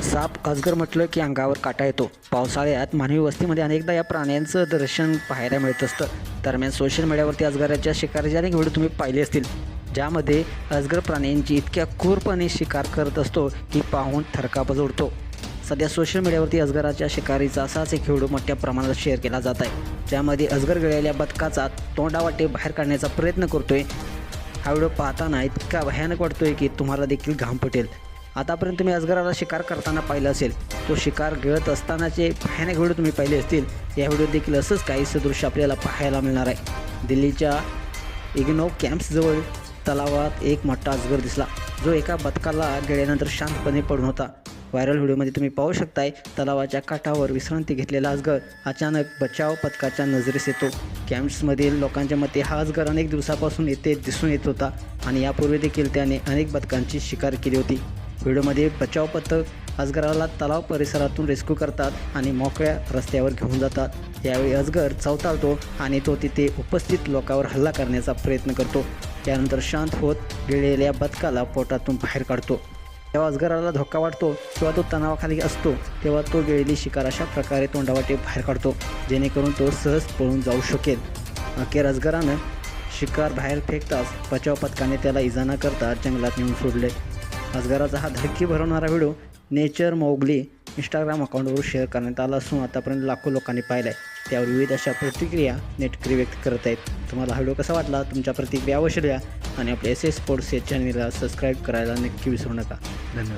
साप अजगर म्हटलं की अंगावर काटा येतो. पावसाळ्यात मानवी वस्तीमध्ये अनेकदा या प्राण्यांचं दर्शन पाहायला मिळत असतं. दरम्यान सोशल मीडियावरती अजगराच्या शिकारीचे अनेक व्हिडिओ तुम्ही पाहिले असतील, ज्यामध्ये अजगर प्राण्यांची इतक्या क्रूरपणे शिकार करत असतो की पाहून थरकाप उडतो. सध्या सोशल मीडियावरती अजगराच्या शिकारीचा असाच एक व्हिडिओ मोठ्या प्रमाणात शेअर केला जात आहे, ज्यामध्ये अजगर गिळलेल्या बदकाचा तोंडावाटे बाहेर काढण्याचा प्रयत्न करतोय. हा व्हिडिओ पाहताना इतका भयानक वाटतोय की तुम्हाला देखील घाम फुटेल. आतापर्यंत तुम्ही अजगराला शिकार करताना पाहिलं असेल, तो शिकार गिळत असतानाचे भयानक व्हिडिओ तुम्ही पाहिले असतील. या व्हिडिओत देखील असंच काहीसं दृश्य आपल्याला पाहायला मिळणार आहे. दिल्लीच्या इग्नो कॅम्प्सजवळ तलावात एक मोठा अजगर दिसला, जो एका बदकाला गिळल्यानंतर शांतपणे पडून होता. व्हायरल व्हिडिओमध्ये तुम्ही पाहू शकताय, तलावाच्या काठावर विश्रांती घेतलेला अजगर अचानक बचाव पथकाच्या नजरेस येतो. कॅम्प्समधील लोकांच्या मते हा अजगर अनेक दिवसापासून येथे दिसून येत होता आणि यापूर्वी देखील त्याने अनेक बदकांची शिकार केली होती. व्हिडिओमध्ये बचाव पथक अजगराला तलाव परिसरातून रेस्क्यू करतात आणि मोकळ्या रस्त्यावर घेऊन जातात. यावेळी अजगर चवताळतो आणि तो तिथे उपस्थित लोकांवर हल्ला करण्याचा प्रयत्न करतो. त्यानंतर शांत होत गिळलेल्या बदकाला पोटातून बाहेर काढतो. जेव्हा अजगराला धोका वाटतो किंवा तो तणावाखाली असतो, तेव्हा तो गिळलेली शिकार अशा प्रकारे तोंडावाटे बाहेर काढतो, जेणेकरून तो सहज पळून जाऊ शकेल. अखेर अजगरानं शिकार बाहेर फेकताच बचाव पथकाने त्याला इजा न करता जंगलात नेऊन सोडले. अजगराचा हा धडकी भरवणारा व्हिडिओ नेचर मोगली इंस्टाग्राम अकाउंटवर शेअर करण्यात आला असून आतापर्यंत लाखो लोकांनी पाहिला आहे. त्यावर विविध अशा प्रतिक्रिया नेटकरी व्यक्त करत आहेत. तुम्हाला हा व्हिडिओ कसा वाटला? तुमच्या प्रतिक्रिया अवश्य द्या आणि आपल्या SS स्पोर्ट्स या चॅनलला सबस्क्राईब करायला नक्की विसरू नका. धन्यवाद.